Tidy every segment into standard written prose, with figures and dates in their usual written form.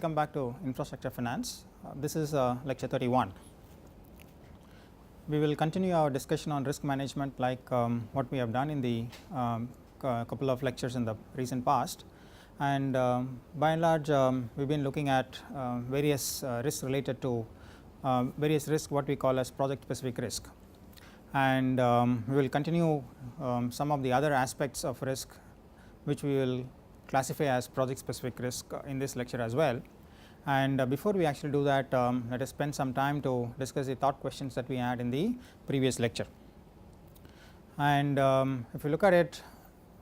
welcome back to Infrastructure Finance. This is lecture 31. We will continue our discussion on risk management like what we have done in the couple of lectures in the recent past, and by and large we have been looking at various risks related to various risks what we call as project specific risk, and we will continue some of the other aspects of risk which we will classify as project specific risk in this lecture as well. And before we actually do that, let us spend some time to discuss the thought questions that we had in the previous lecture. And if you look at it,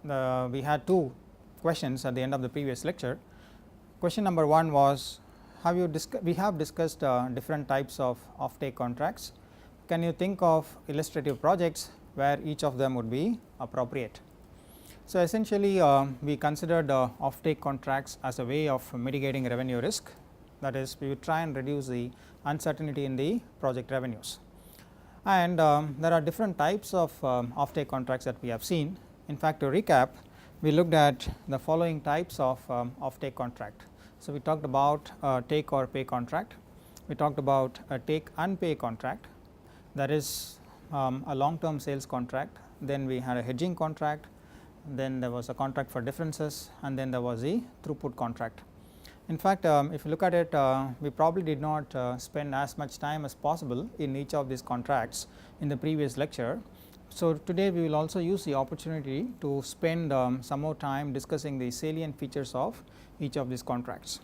we had two questions at the end of the previous lecture. Question number 1 was, we have discussed different types of offtake contracts. Can you think of illustrative projects where each of them would be appropriate? So, essentially we considered offtake contracts as a way of mitigating revenue risk, that is we would try and reduce the uncertainty in the project revenues. And there are different types of offtake contracts that we have seen. In fact, to recap, we looked at the following types of offtake contract. So, we talked about take or pay contract, we talked about a take and pay contract, that is a long term sales contract, then we had a hedging contract, then there was a contract for differences, and then there was the throughput contract. In fact, if you look at it, we probably did not spend as much time as possible in each of these contracts in the previous lecture. So, today we will also use the opportunity to spend some more time discussing the salient features of each of these contracts.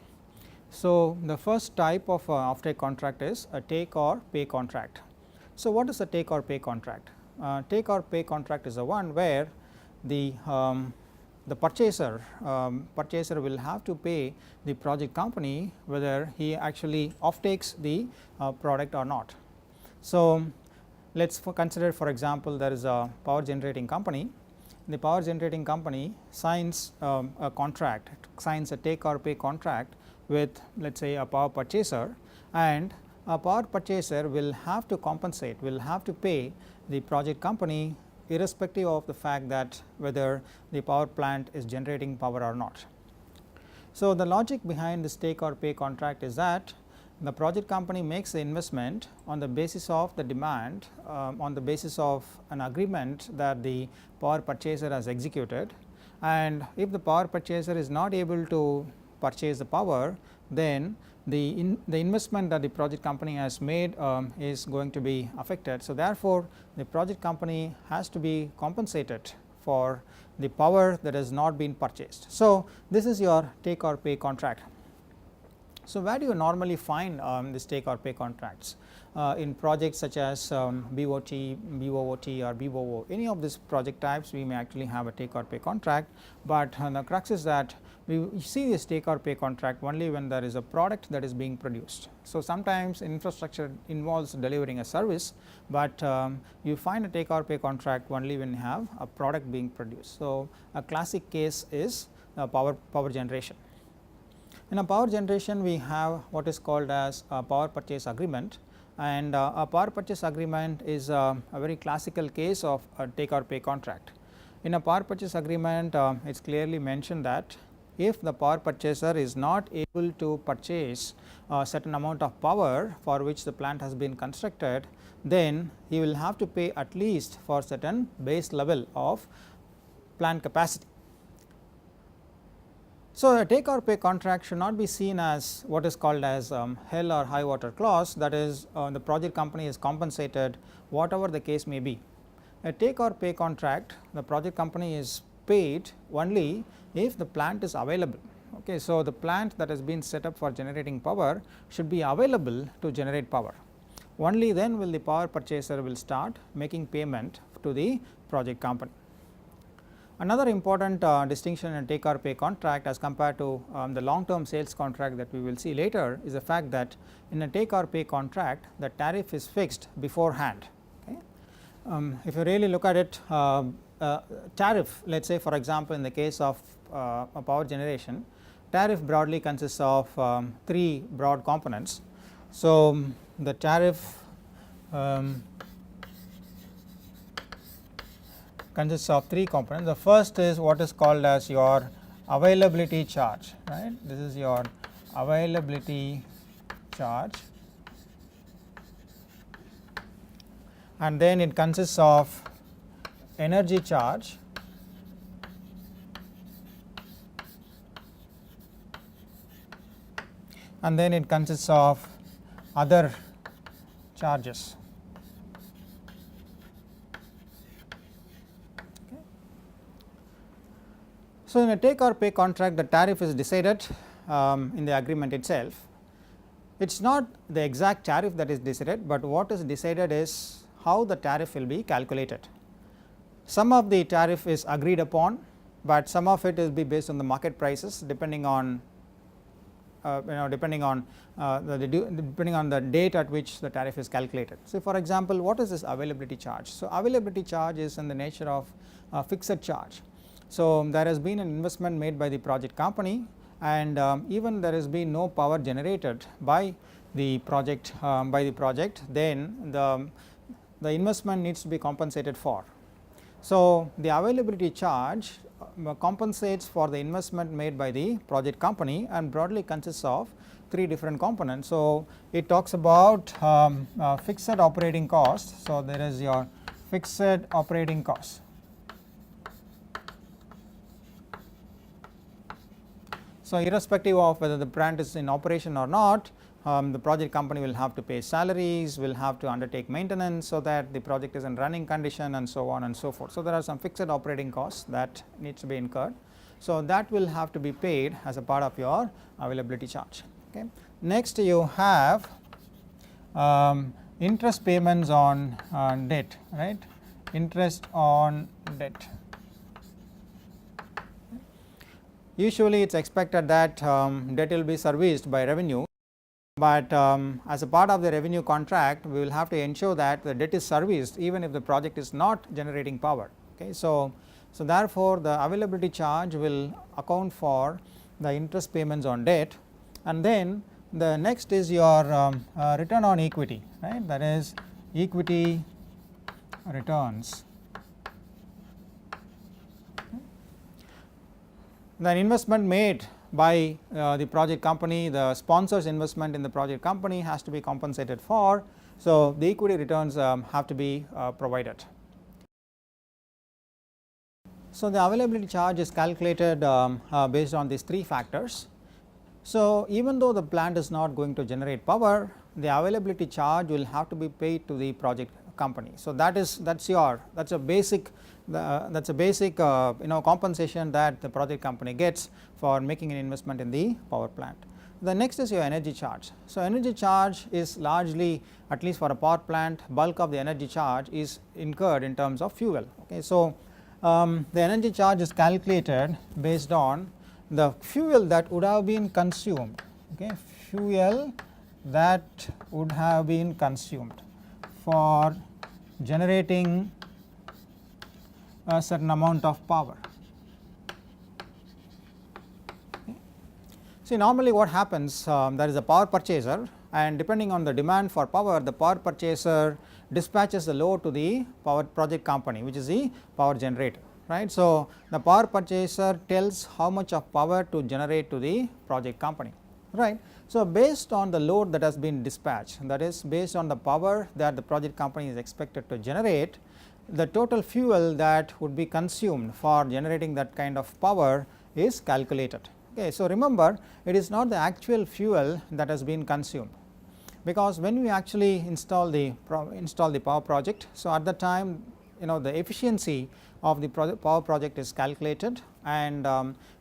So, the first type of offtake contract is a take or pay contract. So, what is a take or pay contract? Take or pay contract is the one where the purchaser will have to pay the project company whether he actually offtakes the product or not. So, let us consider, for example, there is a power generating company. The power generating company signs a contract, signs a take or pay contract with, let us say, a power purchaser, and a power purchaser will have to compensate, will have to pay the project company irrespective of the fact that whether the power plant is generating power or not. So, the logic behind this take or pay contract is that the project company makes the investment on the basis of the demand, on the basis of an agreement that the power purchaser has executed, and if the power purchaser is not able to purchase the power, then the investment that the project company has made is going to be affected. So, therefore, the project company has to be compensated for the power that has not been purchased. So, this is your take or pay contract. So, where do you normally find this take or pay contracts? In projects such as BOT, BOOT or BOO, any of these project types we may actually have a take or pay contract, but the crux is that we see this take or pay contract only when there is a product that is being produced. So, sometimes infrastructure involves delivering a service, but you find a take or pay contract only when you have a product being produced. So, a classic case is power generation. In a power generation, we have what is called as a power purchase agreement, and a power purchase agreement is a very classical case of a take or pay contract. In a power purchase agreement, it is clearly mentioned that if the power purchaser is not able to purchase a certain amount of power for which the plant has been constructed, then he will have to pay at least for certain base level of plant capacity. So, a take or pay contract should not be seen as what is called as hell or high water clause, that is the project company is compensated whatever the case may be. A take or pay contract, the project company is paid only if the plant is available. Okay, so, the plant that has been set up for generating power should be available to generate power. Only then will the power purchaser will start making payment to the project company. Another important distinction in take or pay contract as compared to the long term sales contract that we will see later is the fact that in a take or pay contract the tariff is fixed beforehand. Okay. If you really look at it, tariff, let us say for example, in the case of a power generation, tariff broadly consists of 3 broad components. So, the tariff consists of 3 components. The first is what is called as your availability charge, right. This is your availability charge, and then it consists of energy charge, and then it consists of other charges. Okay. So, in a take or pay contract, the tariff is decided in the agreement itself. It is not the exact tariff that is decided, but what is decided is how the tariff will be calculated. Some of the tariff is agreed upon, but some of it will be based on the market prices depending on depending on the date at which the tariff is calculated. So, for example, what is this availability charge? So, availability charge is in the nature of a fixed charge. So, there has been an investment made by the project company, and even there has been no power generated by the project, then the investment needs to be compensated for. So, the availability charge compensates for the investment made by the project company and broadly consists of 3 different components. So, it talks about fixed operating cost. So, there is your fixed operating cost. So, irrespective of whether the plant is in operation or not, the project company will have to pay salaries, will have to undertake maintenance, so that the project is in running condition, and so on and so forth. So, there are some fixed operating costs that needs to be incurred. So, that will have to be paid as a part of your availability charge. Okay. Next, you have interest payments on debt, right, interest on debt. Usually it is expected that debt will be serviced by revenue, but as a part of the revenue contract, we will have to ensure that the debt is serviced even if the project is not generating power. Okay. So, therefore, the availability charge will account for the interest payments on debt, and then the next is your return on equity, right, that is equity returns. The investment made by the project company, the sponsor's investment in the project company has to be compensated for. So, the equity returns have to be provided. So, the availability charge is calculated based on these 3 factors. So, even though the plant is not going to generate power, the availability charge will have to be paid to the project company. So, that's a basic compensation that the project company gets for making an investment in the power plant. The next is your energy charge. So, energy charge is largely, at least for a power plant, bulk of the energy charge is incurred in terms of fuel. Okay. So, the energy charge is calculated based on the fuel that would have been consumed, okay, fuel that would have been consumed for generating a certain amount of power. Okay. See, normally what happens, there is a power purchaser, and depending on the demand for power, the power purchaser dispatches the load to the power project company, which is the power generator, right. So, the power purchaser tells how much of power to generate to the project company, right. So, based on the load that has been dispatched, that is based on the power that the project company is expected to generate, the total fuel that would be consumed for generating that kind of power is calculated. Okay. So, remember, it is not the actual fuel that has been consumed, because when we actually install the power project, so at the time, the efficiency of the power project is calculated, and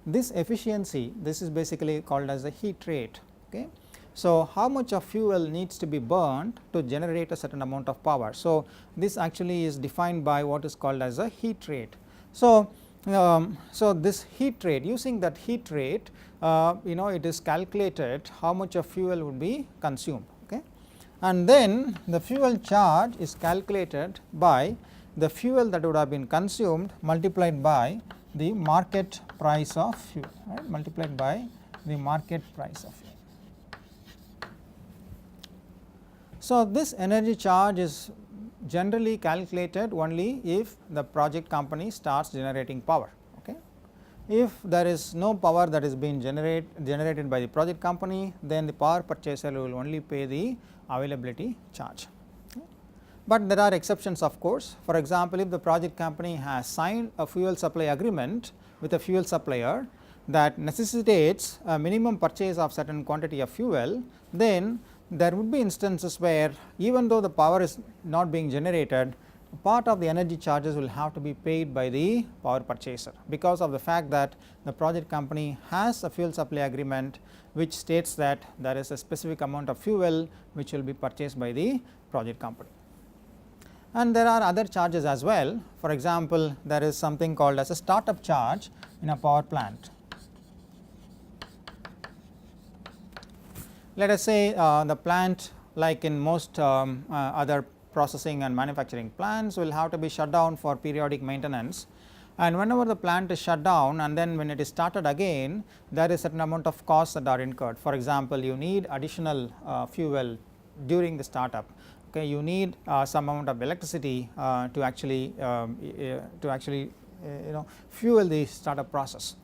this efficiency, this is basically called as the heat rate. Okay. So, how much of fuel needs to be burned to generate a certain amount of power. So, this actually is defined by what is called as a heat rate. So, this heat rate, using that heat rate, it is calculated how much of fuel would be consumed. Okay. And then the fuel charge is calculated by the fuel that would have been consumed multiplied by the market price of fuel, right, multiplied by the market price of fuel. So, this energy charge is generally calculated only if the project company starts generating power. Okay. If there is no power that is being generated by the project company, then the power purchaser will only pay the availability charge. But there are exceptions, of course. For example, if the project company has signed a fuel supply agreement with a fuel supplier that necessitates a minimum purchase of certain quantity of fuel, then there would be instances where even though the power is not being generated, part of the energy charges will have to be paid by the power purchaser, because of the fact that the project company has a fuel supply agreement which states that there is a specific amount of fuel which will be purchased by the project company. And there are other charges as well. For example, there is something called as a startup charge in a power plant. Let us say the plant, like in most other processing and manufacturing plants, will have to be shut down for periodic maintenance, and whenever the plant is shut down and then when it is started again, there is certain amount of costs that are incurred. For example, you need additional fuel during the startup. Okay, you need some amount of electricity to actually fuel the startup process,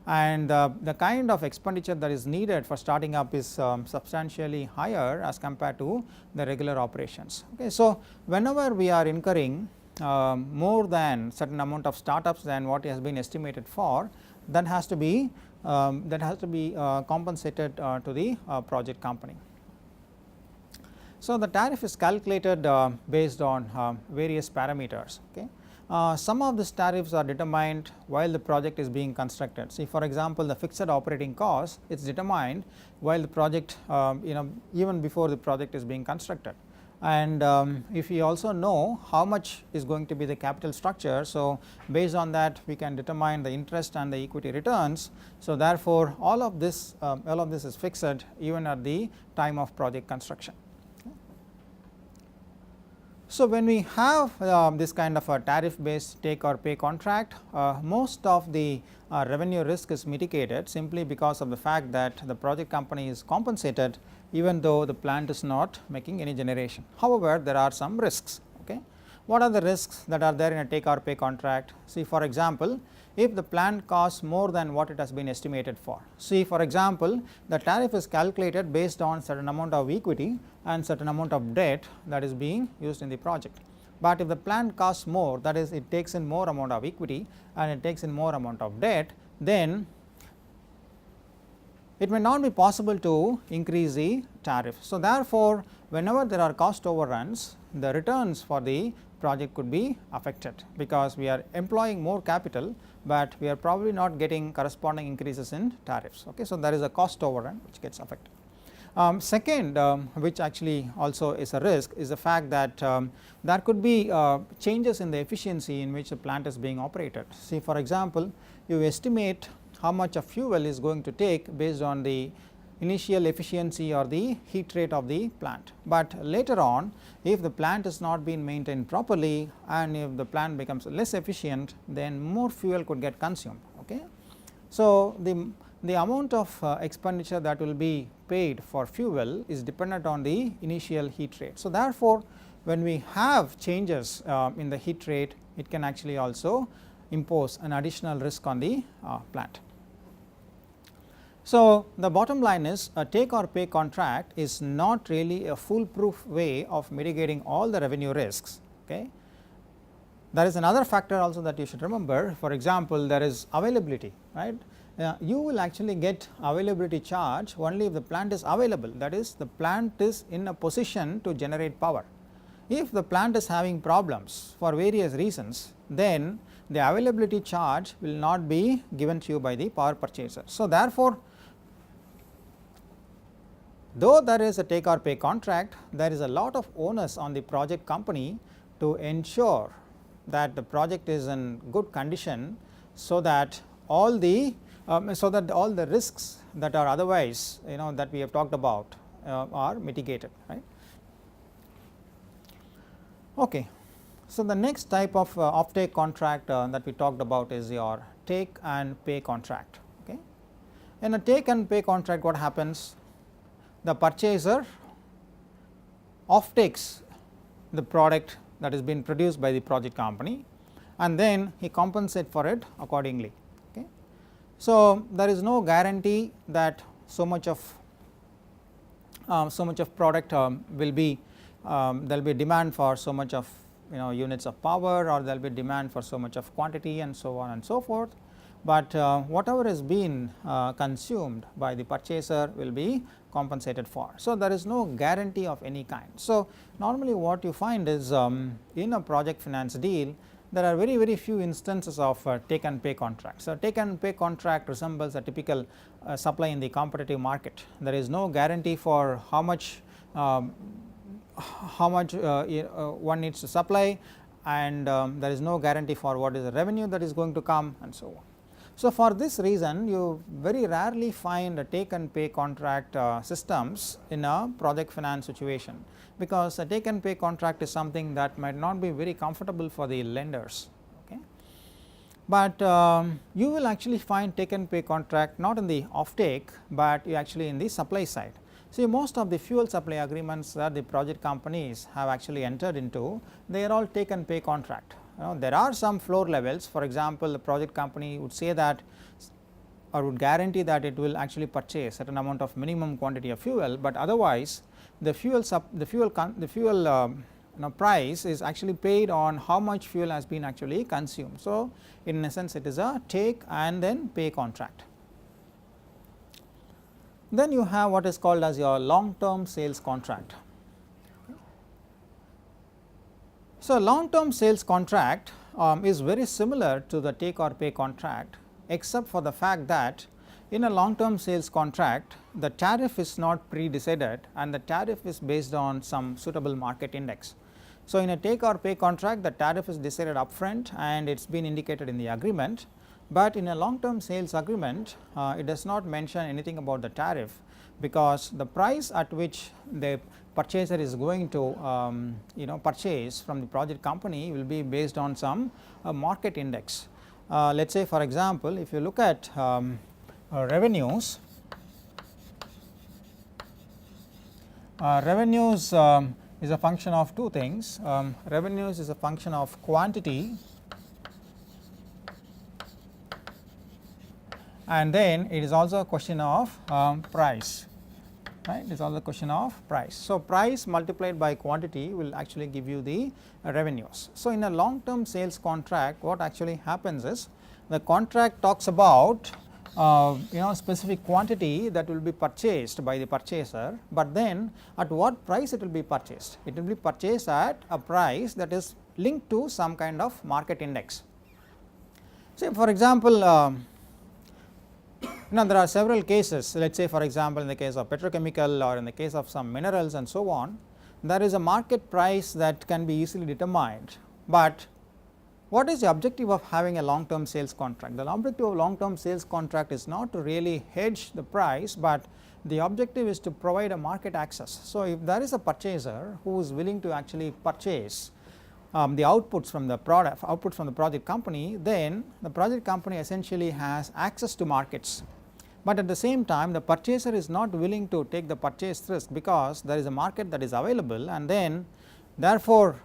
and the kind of expenditure that is needed for starting up is substantially higher as compared to the regular operations. Okay, so whenever we are incurring more than certain amount of startups than what has been estimated for, that has to be compensated to the project company. So the tariff is calculated based on various parameters. Okay. Some of these tariffs are determined while the project is being constructed. See, for example, the fixed operating cost is determined while the project even before the project is being constructed, and if we also know how much is going to be the capital structure, so based on that we can determine the interest and the equity returns. So therefore, all of this is fixed even at the time of project construction. So when we have this kind of a tariff based take or pay contract, most of the revenue risk is mitigated simply because of the fact that the project company is compensated even though the plant is not making any generation. However, there are some risks. Okay. What are the risks that are there in a take or pay contract? See, for example, if the plant costs more than what it has been estimated for. See, for example, the tariff is calculated based on certain amount of equity and certain amount of debt that is being used in the project. But if the plant costs more, that is, it takes in more amount of equity and it takes in more amount of debt, then it may not be possible to increase the tariff. So therefore, whenever there are cost overruns, the returns for the project could be affected, because we are employing more capital, but we are probably not getting corresponding increases in tariffs. Okay, so there is a cost overrun which gets affected. Second, which actually also is a risk, is the fact that there could be changes in the efficiency in which the plant is being operated. See, for example, you estimate how much of fuel is going to take based on the initial efficiency or the heat rate of the plant, but later on, if the plant is not being maintained properly and if the plant becomes less efficient, then more fuel could get consumed. Okay. So the amount of expenditure that will be paid for fuel is dependent on the initial heat rate. So therefore, when we have changes in the heat rate, it can actually also impose an additional risk on the plant. So the bottom line is, a take or pay contract is not really a foolproof way of mitigating all the revenue risks. Okay. There is another factor also that you should remember. For example, there is availability, right. You will actually get availability charge only if the plant is available, that is, the plant is in a position to generate power. If the plant is having problems for various reasons, then the availability charge will not be given to you by the power purchaser. So therefore, though there is a take or pay contract, there is a lot of onus on the project company to ensure that the project is in good condition, so that all the risks that are otherwise that we have talked about are mitigated, right. Okay. So the next type of offtake contract that we talked about is your take and pay contract. Okay. In a take and pay contract, what happens? The purchaser offtakes the product that is being produced by the project company, and then he compensates for it accordingly. Okay. So, there is no guarantee that so much of product will be there will be demand for so much of units of power, or there will be demand for so much of quantity and so on and so forth, but whatever has been consumed by the purchaser will be compensated for. So, there is no guarantee of any kind. So, normally what you find is in a project finance deal there are very few instances of take and pay contract. So, take and pay contract resembles a typical supply in the competitive market. There is no guarantee for how much one needs to supply, and there is no guarantee for what is the revenue that is going to come and so on. So, for this reason you very rarely find a take and pay contract systems in a project finance situation, because a take and pay contract is something that might not be very comfortable for the lenders. Okay. But you will actually find take and pay contract not in the offtake, but actually in the supply side. See, most of the fuel supply agreements that the project companies have actually entered into, they are all take and pay contract. There are some floor levels. For example, the project company would say that or would guarantee that it will actually purchase certain amount of minimum quantity of fuel, but otherwise the fuel price is actually paid on how much fuel has been actually consumed. So, in essence it is a take and then pay contract. Then you have what is called as your long term sales contract. So, long term sales contract is very similar to the take or pay contract, except for the fact that in a long term sales contract the tariff is not pre-decided and the tariff is based on some suitable market index. So, in a take or pay contract the tariff is decided upfront and it has been indicated in the agreement, but in a long term sales agreement it does not mention anything about the tariff, because the price at which the purchaser is going to purchase from the project company will be based on some market index. Let us say for example, if you look at revenues, revenues is a function of two things. Revenues is a function of quantity, and then it is also a question of price, right. It is also a question of price. So, price multiplied by quantity will actually give you the revenues. So, in a long term sales contract what actually happens is the contract talks about specific quantity that will be purchased by the purchaser, but then at what price it will be purchased? It will be purchased at a price that is linked to some kind of market index. Say for example, there are several cases. Let us say for example, in the case of petrochemical or in the case of some minerals and so on, there is a market price that can be easily determined, but what is the objective of having a long term sales contract? The objective of long term sales contract is not to really hedge the price, but the objective is to provide a market access. So, if there is a purchaser who is willing to actually purchase the outputs from the project company, then the project company essentially has access to markets, but at the same time the purchaser is not willing to take the purchase risk, because there is a market that is available, and then therefore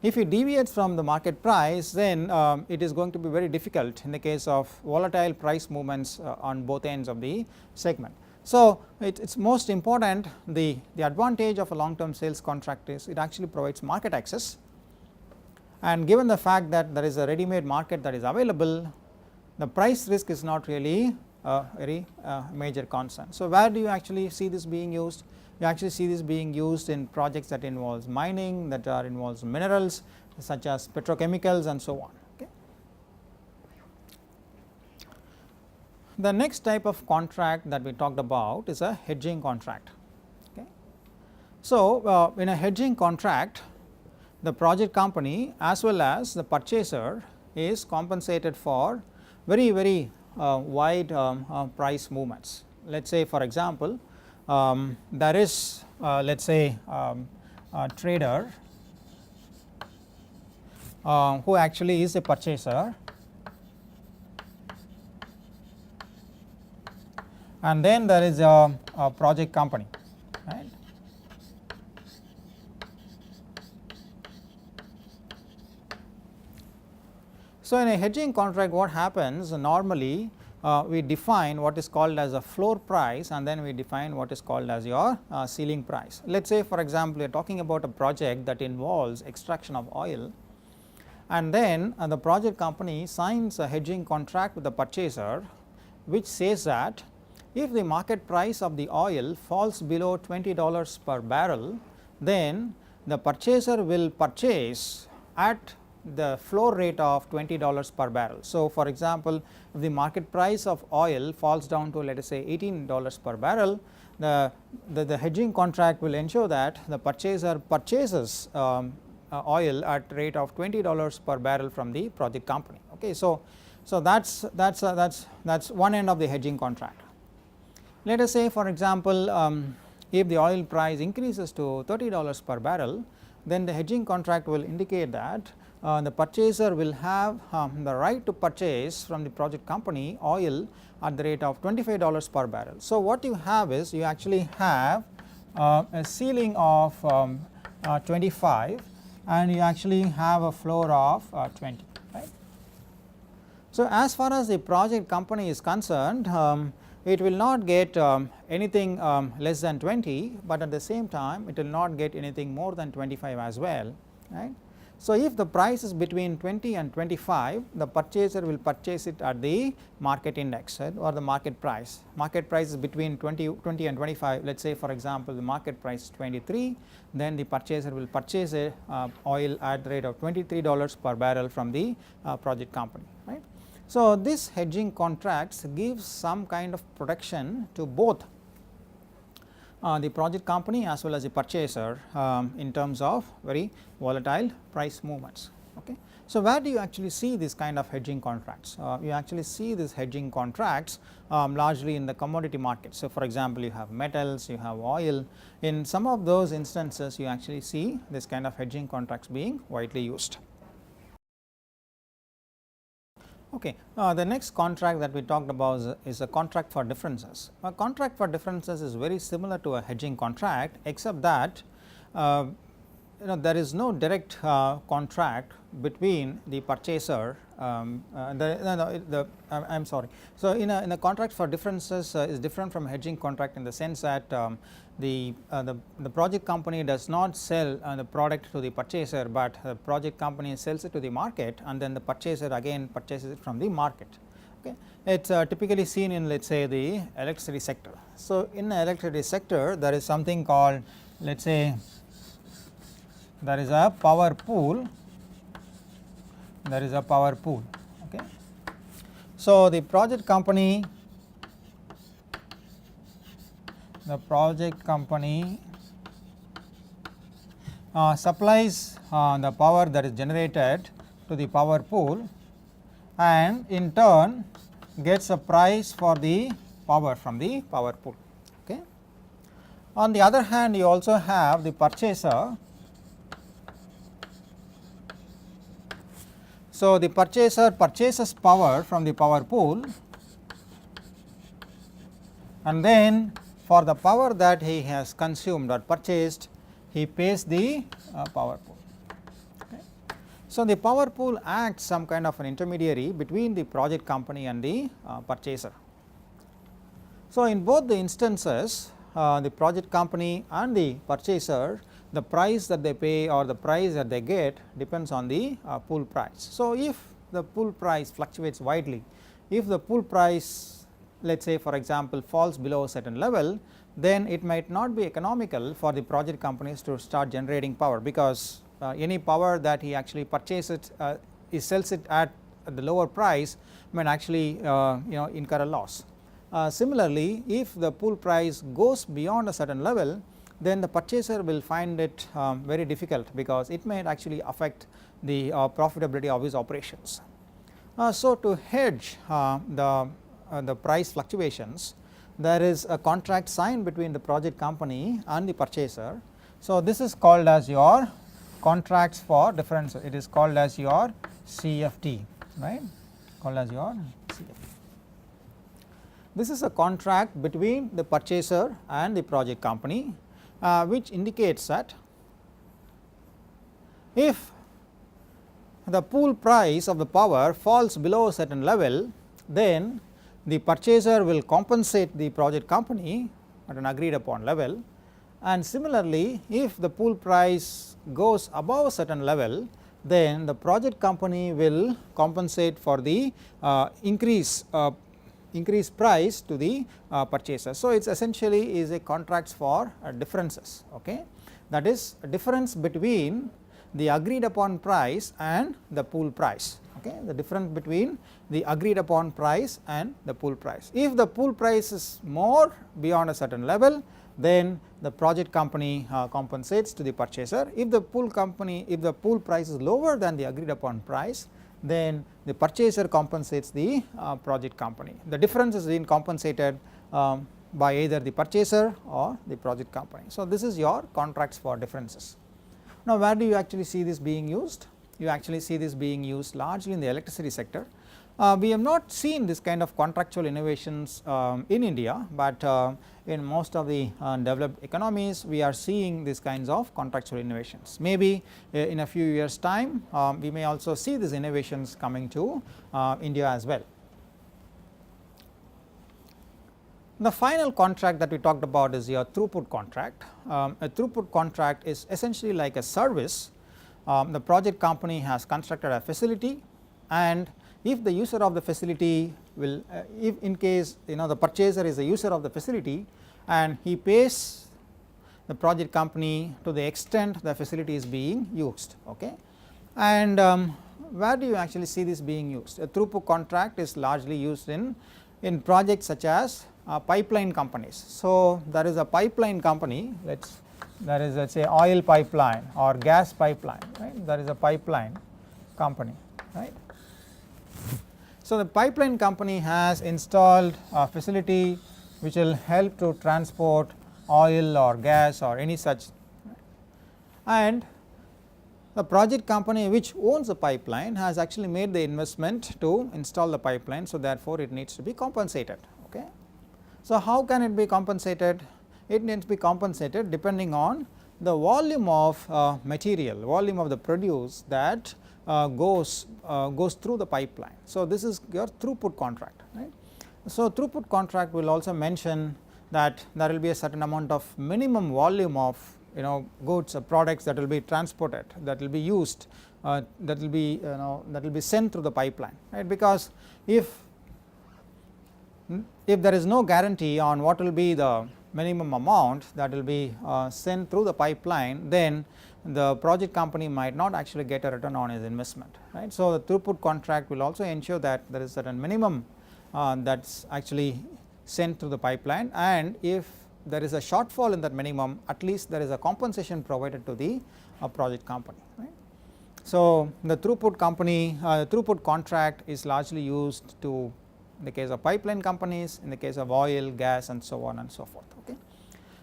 if it deviates from the market price, then it is going to be very difficult in the case of volatile price movements on both ends of the segment. So, it is most important, the advantage of a long term sales contract is it actually provides market access, and given the fact that there is a ready made market that is available, the price risk is not really a very major concern. So, where do you actually see this being used? You actually see this being used in projects that involves mining, that involves minerals such as petrochemicals and so on. Okay. The next type of contract that we talked about is a hedging contract. Okay. So, in a hedging contract, the project company as well as the purchaser is compensated for very wide price movements. Let us say for example, there is let us say a trader who actually is a purchaser, and then there is a project company, right. So, in a hedging contract what happens normally we define what is called as a floor price and then we define what is called as your ceiling price. Let us say for example, we are talking about a project that involves extraction of oil, and then the project company signs a hedging contract with the purchaser which says that if the market price of the oil falls below $20 per barrel, then the purchaser will purchase at the floor rate of $20 per barrel. So, for example, if the market price of oil falls down to let us say $18 per barrel, the hedging contract will ensure that the purchaser purchases oil at rate of $20 per barrel from the project company. Okay. So, that's one end of the hedging contract. Let us say for example, if the oil price increases to $30 per barrel, then the hedging contract will indicate that the purchaser will have the right to purchase from the project company oil at the rate of $25 per barrel. So, what you have is you actually have a ceiling of 25 and you actually have a floor of 20, right. So, as far as the project company is concerned, it will not get anything less than 20, but at the same time it will not get anything more than 25 as well, right. So, if the price is between 20 and 25, the purchaser will purchase it at the market index, right, or the market price. Market price is between 20 and 25. Let us say for example, the market price is 23, then the purchaser will purchase oil at the rate of $23 per barrel from the project company, right. So, this hedging contracts gives some kind of protection to both the project company as well as the purchaser in terms of very volatile price movements. Okay. So, where do you actually see this kind of hedging contracts? You actually see these hedging contracts largely in the commodity market. So, for example, you have metals, you have oil. In some of those instances, you actually see this kind of hedging contracts being widely used. Okay. The next contract that we talked about is a contract for differences. A contract for differences is very similar to a hedging contract, except that there is no direct contract between the purchaser. I am sorry. So, in a contract for differences is different from a hedging contract in the sense that the project company does not sell the product to the purchaser, but the project company sells it to the market and then the purchaser again purchases it from the market. Okay. It is typically seen in let us say the electricity sector. So, in the electricity sector there is something called let us say there is a power pool, Okay. So, the project company supplies the power that is generated to the power pool and in turn gets a price for the power from the power pool. Okay. On the other hand, you also have the purchaser. So, the purchaser purchases power from the power pool and then for the power that he has consumed or purchased, he pays the power pool. Okay. So, the power pool acts some kind of an intermediary between the project company and the purchaser. So, in both the instances, the project company and the purchaser, the price that they pay or the price that they get depends on the pool price. So, if the pool price fluctuates widely, if the pool price let us say for example falls below a certain level, then it might not be economical for the project companies to start generating power, because any power that he actually purchases he sells it at the lower price might actually incur a loss. Similarly, if the pool price goes beyond a certain level, then the purchaser will find it very difficult, because it may actually affect the profitability of his operations. So, to hedge the price fluctuations, there is a contract signed between the project company and the purchaser. So, this is called as your contracts for difference. It is called as your CFT, right, called as your CFT. This is a contract between the purchaser and the project company, which indicates that if the pool price of the power falls below a certain level, then the purchaser will compensate the project company at an agreed upon level, and similarly if the pool price goes above a certain level, then the project company will compensate for the increased price to the purchaser. So, it is essentially is a contracts for differences, okay. That is a difference between the agreed upon price and the pool price, okay, the difference between the agreed upon price and the pool price. If the pool price is more beyond a certain level, then the project company compensates to the purchaser. If the pool price is lower than the agreed upon price, then the purchaser compensates the project company. The difference is being compensated by either the purchaser or the project company. So, this is your contracts for differences. Now, where do you actually see this being used? You actually see this being used largely in the electricity sector. We have not seen this kind of contractual innovations in India, but in most of the developed economies we are seeing these kinds of contractual innovations. Maybe in a few years time we may also see these innovations coming to India as well. The final contract that we talked about is your throughput contract. A throughput contract is essentially like a service. The project company has constructed a facility, and if the user of the facility will if in case the purchaser is a user of the facility and he pays the project company to the extent the facility is being used, okay. And where do you actually see this being used? A throughput contract is largely used in projects such as pipeline companies. So, there is a pipeline company, there is, let's say, oil pipeline or gas pipeline, right. There is a pipeline company, right. So, the pipeline company has installed a facility which will help to transport oil or gas or any such, and the project company which owns the pipeline has actually made the investment to install the pipeline. So, therefore, it needs to be compensated, okay. So, how can it be compensated? It needs to be compensated depending on the volume of material, volume of the produce that goes through the pipeline. So, this is your throughput contract, right. So, throughput contract will also mention that there will be a certain amount of minimum volume of goods or products that will be transported, that will be used, that will be sent through the pipeline, right. Because if there is no guarantee on what will be the minimum amount that will be sent through the pipeline, then the project company might not actually get a return on its investment, right. So, the throughput contract will also ensure that there is certain minimum that is actually sent through the pipeline, and if there is a shortfall in that minimum, at least there is a compensation provided to the project company, right. So, the throughput contract is largely used to in the case of pipeline companies, in the case of oil, gas, and so on and so forth, okay.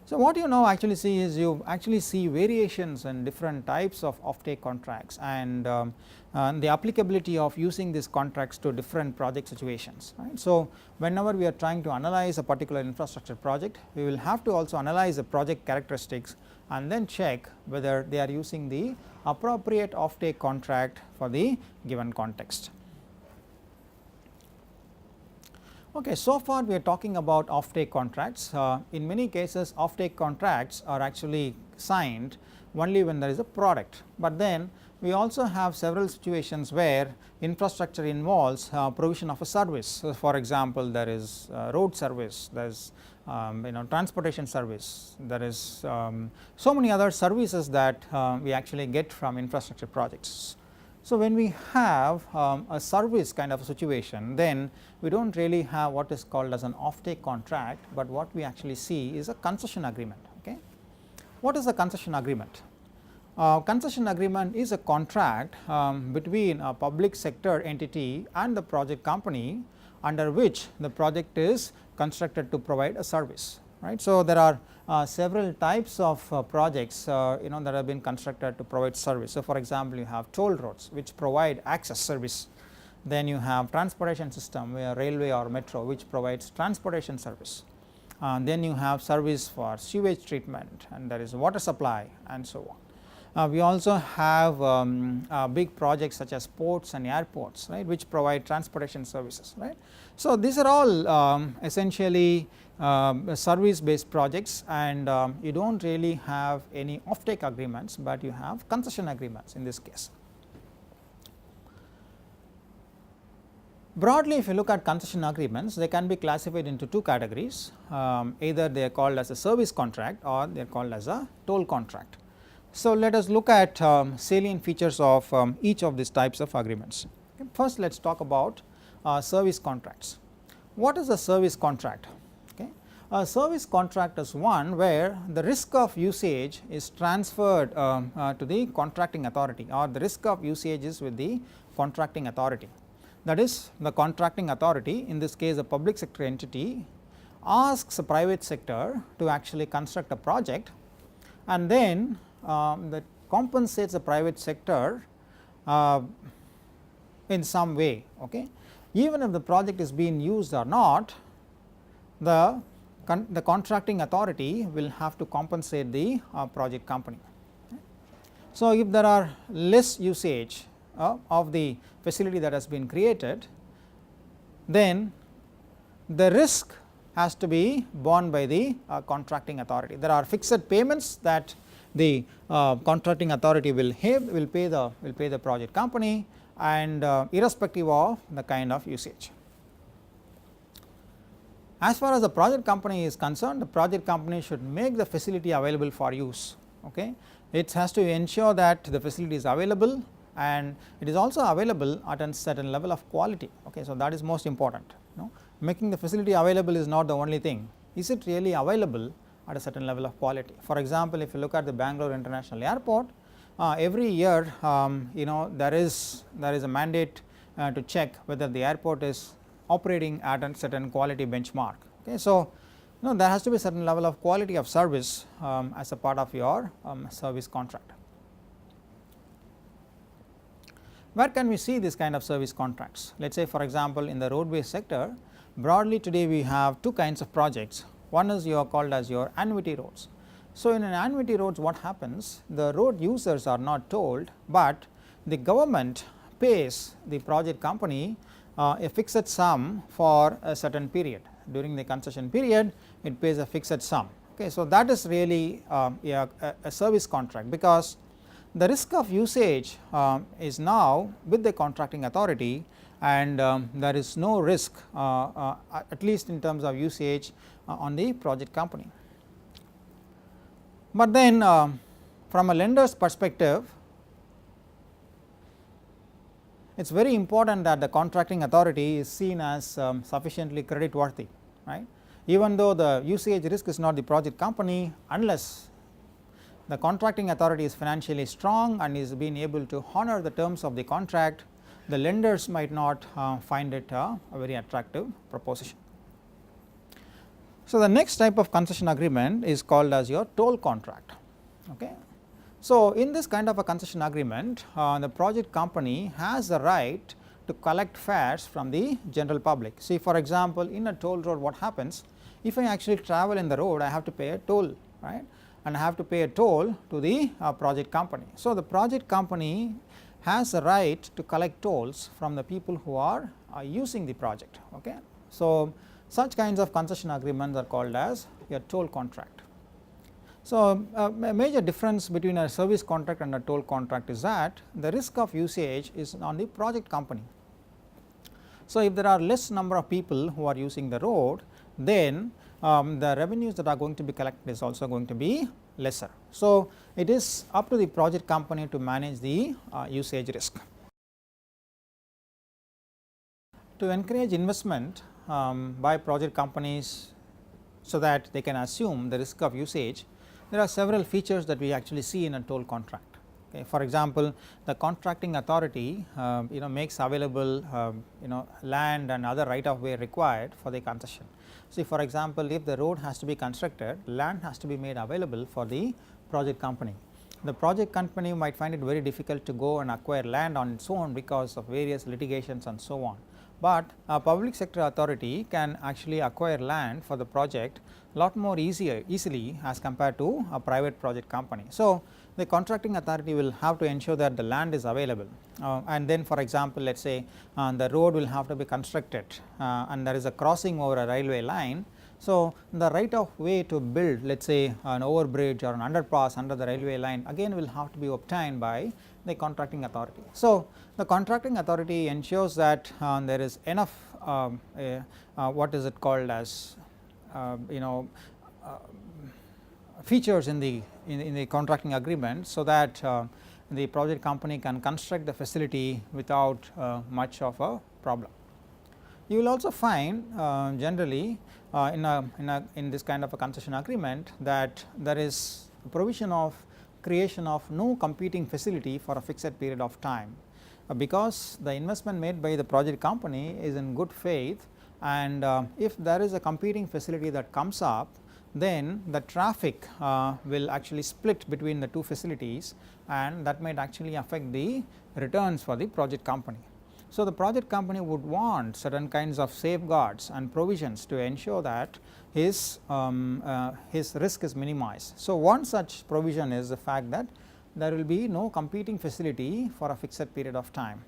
So, what you now actually see is you actually see variations in different types of offtake contracts and the applicability of using these contracts to different project situations, right. So, whenever we are trying to analyze a particular infrastructure project, we will have to also analyze the project characteristics and then check whether they are using the appropriate offtake contract for the given context. Okay, so far we are talking about offtake contracts. In many cases offtake contracts are actually signed only when there is a product, but then we also have several situations where infrastructure involves provision of a service. So, for example, there is road service, there is transportation service, there is so many other services that we actually get from infrastructure projects. So, when we have a service kind of a situation, then we do not really have what is called as an offtake contract, but what we actually see is a concession agreement, okay. What is a concession agreement? Concession agreement is a contract between a public sector entity and the project company under which the project is constructed to provide a service, right. So, there are several types of projects that have been constructed to provide service. So, for example, you have toll roads which provide access service, then you have transportation system where railway or metro which provides transportation service, then you have service for sewage treatment, and there is water supply and so on. We also have big projects such as ports and airports, right, which provide transportation services, right. So, these are all essentially service based projects, and you do not really have any offtake agreements, but you have concession agreements in this case. Broadly, if you look at concession agreements, they can be classified into two categories, either they are called as a service contract or they are called as a toll contract. So, let us look at salient features of each of these types of agreements. Okay. First, let us talk about service contracts. What is a service contract? Okay. A service contract is one where the risk of usage is transferred to the contracting authority, or the risk of usage is with the contracting authority. That is, the contracting authority, in this case a public sector entity, asks a private sector to actually construct a project, and then that compensates the private sector in some way. Okay. Even if the project is being used or not, the contracting authority will have to compensate the project company. Okay. So, if there are less usage of the facility that has been created, then the risk has to be borne by the contracting authority. There are fixed payments that the contracting authority will pay the project company, and irrespective of the kind of usage. As far as the project company is concerned, the project company should make the facility available for use. Okay. It has to ensure that the facility is available, and it is also available at a certain level of quality. Okay. So, that is most important. Making the facility available is not the only thing. Is it really available at a certain level of quality? For example, if you look at the Bangalore International Airport, every year there is a mandate to check whether the airport is operating at a certain quality benchmark. Okay. So, there has to be a certain level of quality of service as a part of your service contract. Where can we see this kind of service contracts? Let us say, for example, in the roadway sector, broadly today we have two kinds of projects. One is called as your annuity roads. So, in an annuity roads, what happens? The road users are not told, but the government pays the project company a fixed sum for a certain period. During the concession period, it pays a fixed sum. Okay. So, that is really a service contract, because the risk of usage is now with the contracting authority, and there is no risk at least in terms of usage on the project company. But then from a lender's perspective, it is very important that the contracting authority is seen as sufficiently credit worthy, right. Even though the usage risk is not the project company, unless the contracting authority is financially strong and is being able to honor the terms of the contract, the lenders might not find it a very attractive proposition. So, the next type of concession agreement is called as your toll contract. Okay. So, in this kind of a concession agreement, the project company has the right to collect fares from the general public. See, for example, in a toll road, what happens? If I actually travel in the road, I have to pay a toll, right, and I have to pay a toll to the project company. So, the project company has a right to collect tolls from the people who are using the project. Okay. So, such kinds of concession agreements are called as a toll contract. So, a major difference between a service contract and a toll contract is that the risk of usage is on the project company. So, if there are less number of people who are using the road, then the revenues that are going to be collected is also going to be lesser. So, it is up to the project company to manage the usage risk. To encourage investment by project companies so that they can assume the risk of usage, there are several features that we actually see in a toll contract. Okay. For example, the contracting authority makes available land and other right of way required for the concession. See, for example, if the road has to be constructed, land has to be made available for the project company. The project company might find it very difficult to go and acquire land on its own because of various litigations and so on. But a public sector authority can actually acquire land for the project lot more easily as compared to a private project company. So, the contracting authority will have to ensure that the land is available, and then for example, let us say the road will have to be constructed and there is a crossing over a railway line. So, the right of way to build, let us say an overbridge or an underpass under the railway line, again will have to be obtained by the contracting authority. So, the contracting authority ensures that there is enough what is it called as features in the contracting agreement, so that the project company can construct the facility without much of a problem. You will also find generally in this kind of a concession agreement that there is a provision of creation of no competing facility for a fixed period of time, because the investment made by the project company is in good faith, and if there is a competing facility that comes up, then the traffic will actually split between the two facilities, and that might actually affect the returns for the project company. So, the project company would want certain kinds of safeguards and provisions to ensure that his risk is minimized. So, one such provision is the fact that there will be no competing facility for a fixed period of time.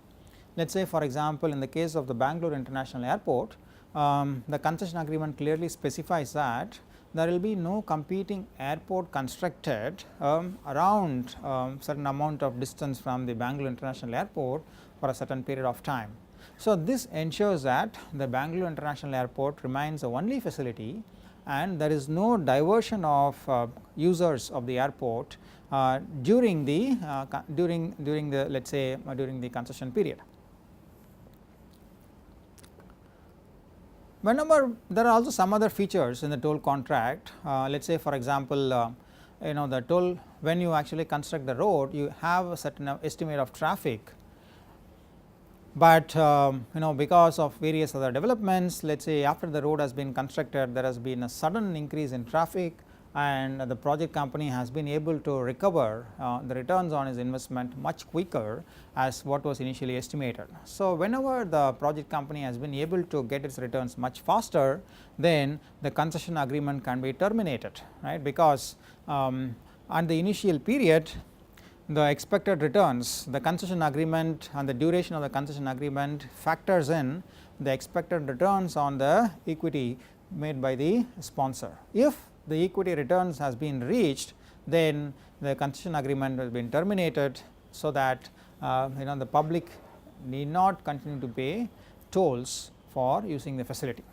Let us say for example, in the case of the Bangalore International Airport, the concession agreement clearly specifies that there will be no competing airport constructed around certain amount of distance from the Bangalore International Airport for a certain period of time. So, this ensures that the Bangalore International Airport remains the only facility, and there is no diversion of users of the airport during the let us say during the concession period. Whenever there are also some other features in the toll contract, let us say for example, the toll, when you actually construct the road, you have a certain estimate of traffic, but because of various other developments, let us say after the road has been constructed, there has been a sudden increase in traffic, and the project company has been able to recover the returns on its investment much quicker as what was initially estimated. So, whenever the project company has been able to get its returns much faster, then the concession agreement can be terminated, right, because at the initial period the expected returns, the concession agreement and the duration of the concession agreement factors in the expected returns on the equity made by the sponsor. If the equity returns has been reached, then the concession agreement has been terminated, so that the public need not continue to pay tolls for using the facility.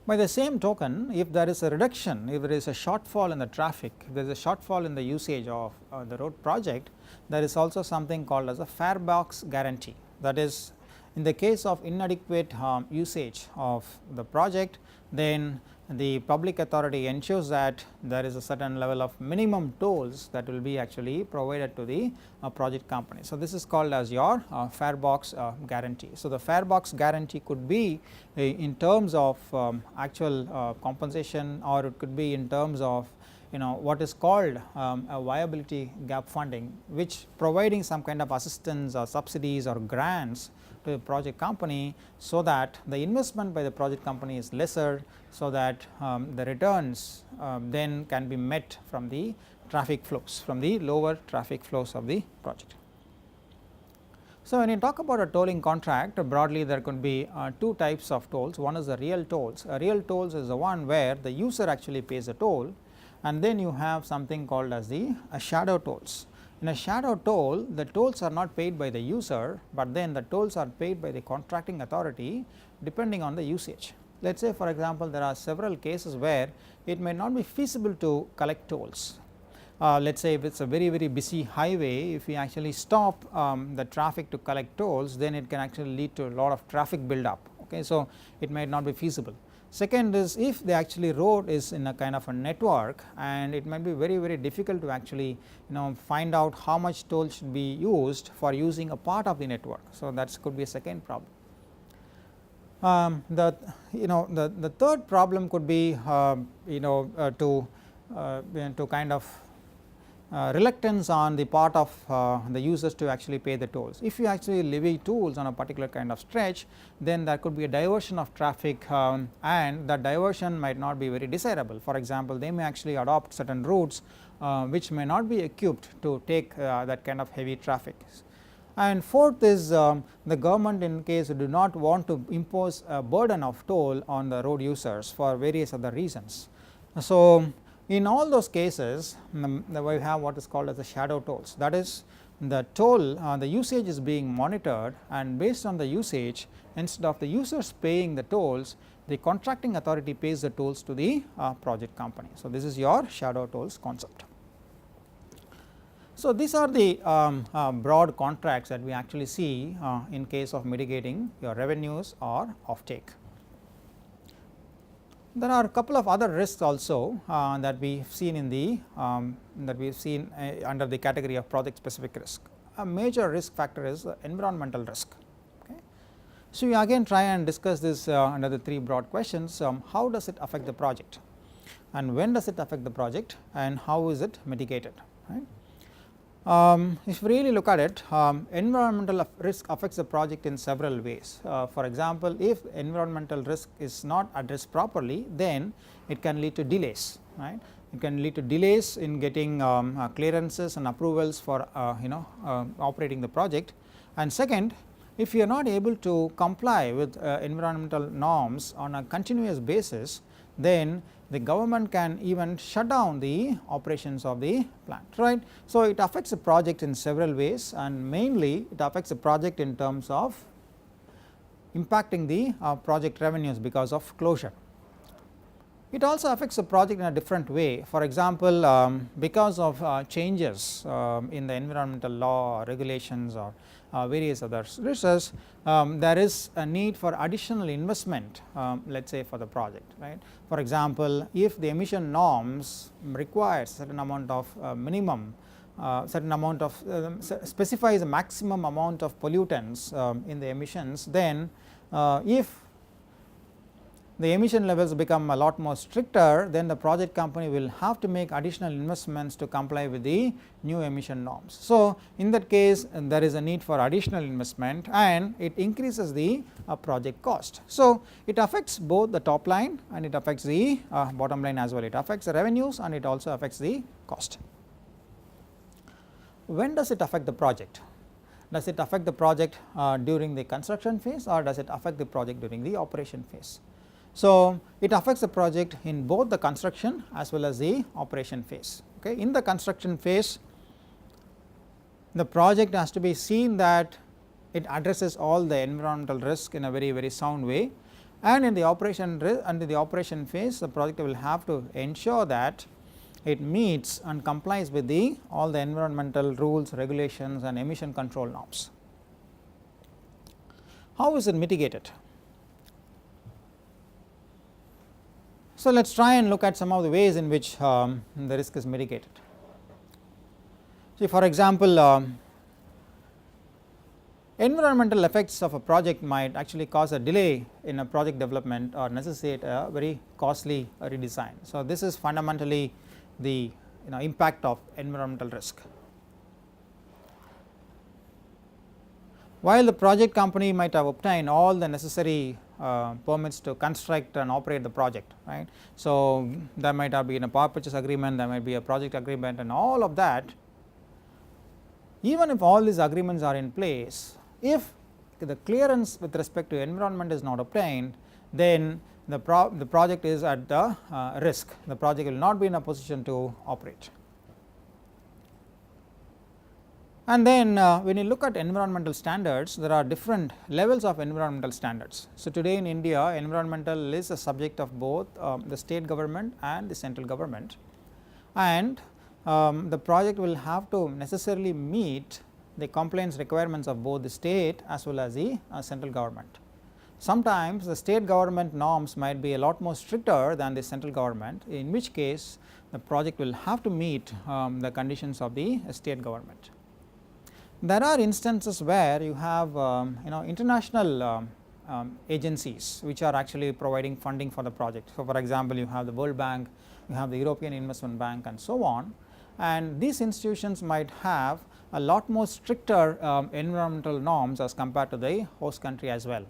By the same token, if there is a reduction, if there is a shortfall in the traffic, if there is a shortfall in the usage of the road project, there is also something called as a fare box guarantee. That is, in the case of inadequate usage of the project, then the public authority ensures that there is a certain level of minimum tolls that will be actually provided to the project company. So, this is called as your fare box guarantee. So, the fare box guarantee could be in terms of actual compensation, or it could be in terms of what is called a viability gap funding, which providing some kind of assistance or subsidies or grants to the project company, so that the investment by the project company is lesser, so that the returns then can be met from the traffic flows, from the lower traffic flows of the project. So, when you talk about a tolling contract, broadly there could be two types of tolls. One is the real tolls. Real tolls is the one where the user actually pays a toll, and then you have something called as the shadow tolls. In a shadow toll, the tolls are not paid by the user, but then the tolls are paid by the contracting authority depending on the usage. Let us say for example, there are several cases where it may not be feasible to collect tolls. Let us say if it is a very busy highway, if we actually stop the traffic to collect tolls, then it can actually lead to a lot of traffic build up. Okay, so, it might not be feasible. Second is, if the actually road is in a kind of a network, and it might be very difficult to actually find out how much toll should be used for using a part of the network. So, that could be a second problem. The third problem could be to kind of reluctance on the part of the users to actually pay the tolls. If you actually levy tolls on a particular kind of stretch, then there could be a diversion of traffic, and that diversion might not be very desirable. For example, they may actually adopt certain routes which may not be equipped to take that kind of heavy traffic. And fourth is the government, in case do not want to impose a burden of toll on the road users for various other reasons. So, in all those cases, we have what is called as the shadow tolls. That is, the toll, the usage is being monitored, and based on the usage, instead of the users paying the tolls, the contracting authority pays the tolls to the project company. So, this is your shadow tolls concept. So, these are the broad contracts that we actually see in case of mitigating your revenues or offtake. There are a couple of other risks also that we have seen in the under the category of project specific risk. A major risk factor is environmental risk. Okay. So, we again try and discuss this under the three broad questions. How does it affect the project, and when does it affect the project, and how is it mitigated, right? If we really look at it, environmental risk affects the project in several ways. For example, if environmental risk is not addressed properly, then it can lead to delays, right. It can lead to delays in getting clearances and approvals for operating the project. And second, if you are not able to comply with environmental norms on a continuous basis, then the government can even shut down the operations of the plant, right. So, it affects the project in several ways, and mainly it affects the project in terms of impacting the project revenues because of closure. It also affects the project in a different way. For example, because of changes in the environmental law or regulations or various other resources, there is a need for additional investment, let us say, for the project, right. For example, if the emission norms require certain amount of minimum, certain amount of specifies a maximum amount of pollutants in the emissions, then if the emission levels become a lot more stricter, then the project company will have to make additional investments to comply with the new emission norms. So, in that case, there is a need for additional investment, and it increases the project cost. So, it affects both the top line and it affects the bottom line as well. It affects the revenues and it also affects the cost. When does it affect the project? Does it affect the project during the construction phase, or does it affect the project during the operation phase? So, it affects the project in both the construction as well as the operation phase. Okay. In the construction phase, the project has to be seen that it addresses all the environmental risk in a very sound way, and in the operation phase, the project will have to ensure that it meets and complies with all the environmental rules, regulations and emission control norms. How is it mitigated? So, let us try and look at some of the ways in which the risk is mitigated. See, for example, environmental effects of a project might actually cause a delay in a project development or necessitate a very costly redesign. So, this is fundamentally the impact of environmental risk. While the project company might have obtained all the necessary permits to construct and operate the project, right. So, there might have been a power purchase agreement, there might be a project agreement and all of that. Even if all these agreements are in place, if the clearance with respect to environment is not obtained, then the project is at the risk. The project will not be in a position to operate. And then when you look at environmental standards, there are different levels of environmental standards. So, today in India, environmental is a subject of both the state government and the central government, and the project will have to necessarily meet the compliance requirements of both the state as well as the central government. Sometimes the state government norms might be a lot more stricter than the central government, in which case the project will have to meet the conditions of the state government. There are instances where you have international agencies which are actually providing funding for the project. So, for example, you have the World Bank, you have the European Investment Bank and so on, and these institutions might have a lot more stricter environmental norms as compared to the host country as well.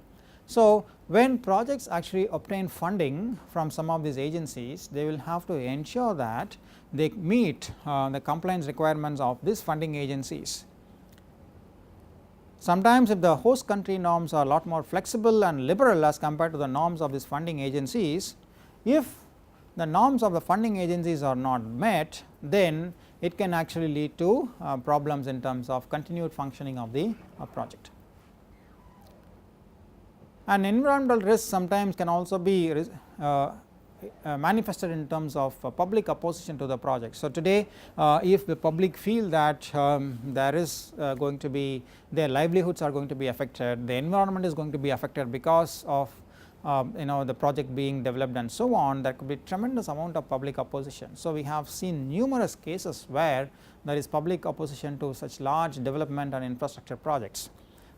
So, when projects actually obtain funding from some of these agencies, they will have to ensure that they meet the compliance requirements of these funding agencies. Sometimes if the host country norms are a lot more flexible and liberal as compared to the norms of these funding agencies, if the norms of the funding agencies are not met, then it can actually lead to problems in terms of continued functioning of the project. And environmental risk sometimes can also be manifested in terms of public opposition to the project. So, today if the public feel that there is going to be their livelihoods are going to be affected, the environment is going to be affected because of the project being developed and so on, there could be tremendous amount of public opposition. So, we have seen numerous cases where there is public opposition to such large development and infrastructure projects.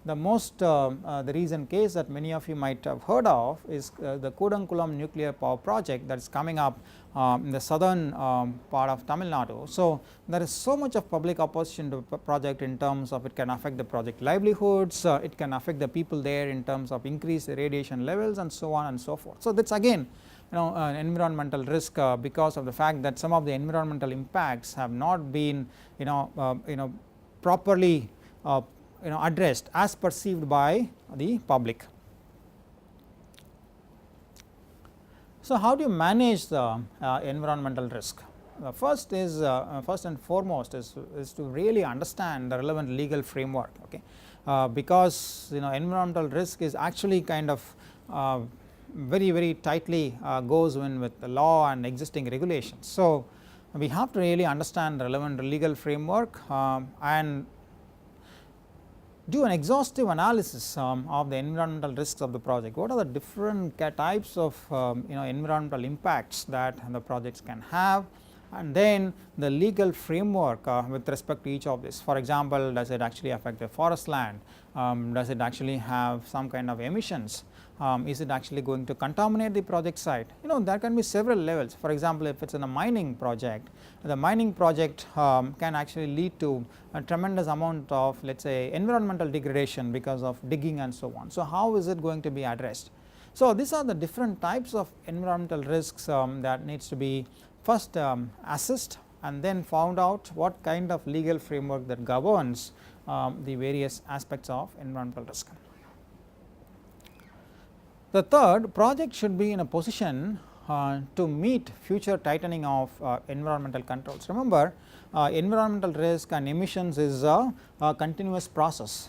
The most the recent case that many of you might have heard of is the Kudankulam nuclear power project that is coming up in the southern part of Tamil Nadu. So, there is so much of public opposition to the project in terms of it can affect the project livelihoods, it can affect the people there in terms of increased radiation levels and so on and so forth. So, that is again an environmental risk because of the fact that some of the environmental impacts have not been properly addressed as perceived by the public. So, how do you manage the environmental risk? First and foremost is to really understand the relevant legal framework, okay? Because environmental risk is actually kind of very tightly goes in with the law and existing regulations. So, we have to really understand the relevant legal framework and do an exhaustive analysis of the environmental risks of the project. What are the different types of environmental impacts that the projects can have, and then the legal framework with respect to each of this. For example, does it actually affect the forest land, does it actually have some kind of emissions, is it actually going to contaminate the project site? There can be several levels. For example, if it is in a mining project, the mining project can actually lead to a tremendous amount of, let us say, environmental degradation because of digging and so on. So, how is it going to be addressed? So, these are the different types of environmental risks that needs to be first assessed and then found out what kind of legal framework that governs the various aspects of environmental risk. The third, project should be in a position to meet future tightening of environmental controls. Remember, environmental risk and emissions is a continuous process.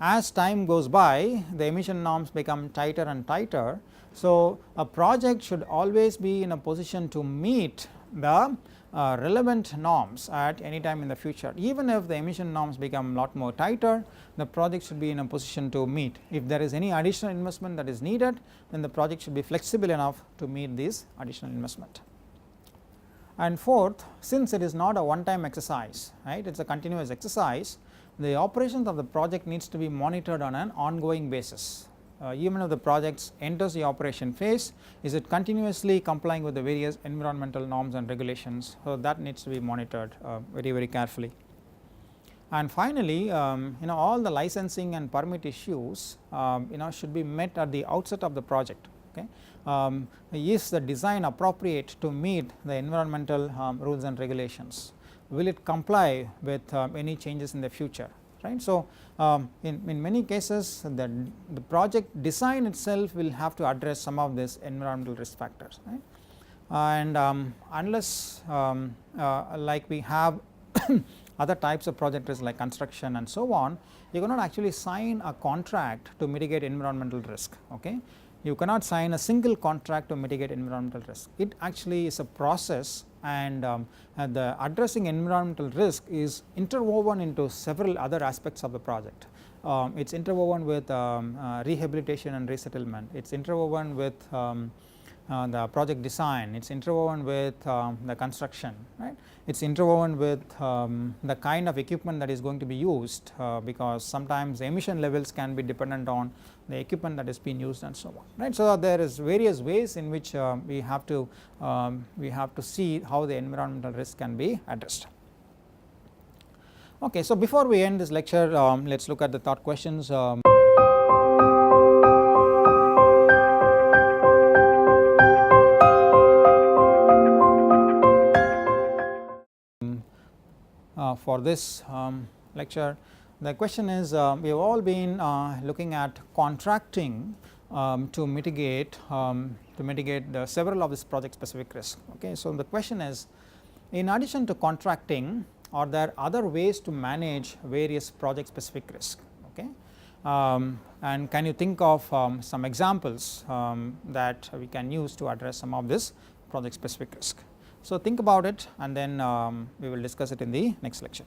As time goes by, the emission norms become tighter and tighter. So, a project should always be in a position to meet the relevant norms at any time in the future. Even if the emission norms become a lot more tighter, the project should be in a position to meet. If there is any additional investment that is needed, then the project should be flexible enough to meet this additional investment. And fourth, since it is not a one time exercise, right, it is a continuous exercise, the operations of the project needs to be monitored on an ongoing basis. Even if the project enters the operation phase, is it continuously complying with the various environmental norms and regulations? So, that needs to be monitored very carefully. And finally, all the licensing and permit issues should be met at the outset of the project. Okay? Is the design appropriate to meet the environmental rules and regulations? Will it comply with any changes in the future? Right. So, in many cases the project design itself will have to address some of these environmental risk factors, right. And unless like we have other types of project risks like construction and so on, you cannot actually sign a contract to mitigate environmental risk. Okay. You cannot sign a single contract to mitigate environmental risk. It actually is a process, and the addressing environmental risk is interwoven into several other aspects of the project. It is interwoven with rehabilitation and resettlement, it is interwoven with the project design, it is interwoven with the construction, right. It is interwoven with the kind of equipment that is going to be used, because sometimes the emission levels can be dependent on the equipment that is being used and so on, right. So, there is various ways in which we have to see how the environmental risk can be addressed. Okay, so before we end this lecture, let us look at the thought questions. For this lecture, the question is, we have all been looking at contracting to mitigate several of this project specific risk. Okay, so the question is, in addition to contracting, are there other ways to manage various project specific risk? Okay, and can you think of some examples that we can use to address some of this project specific risk? So, think about it, and then we will discuss it in the next lecture.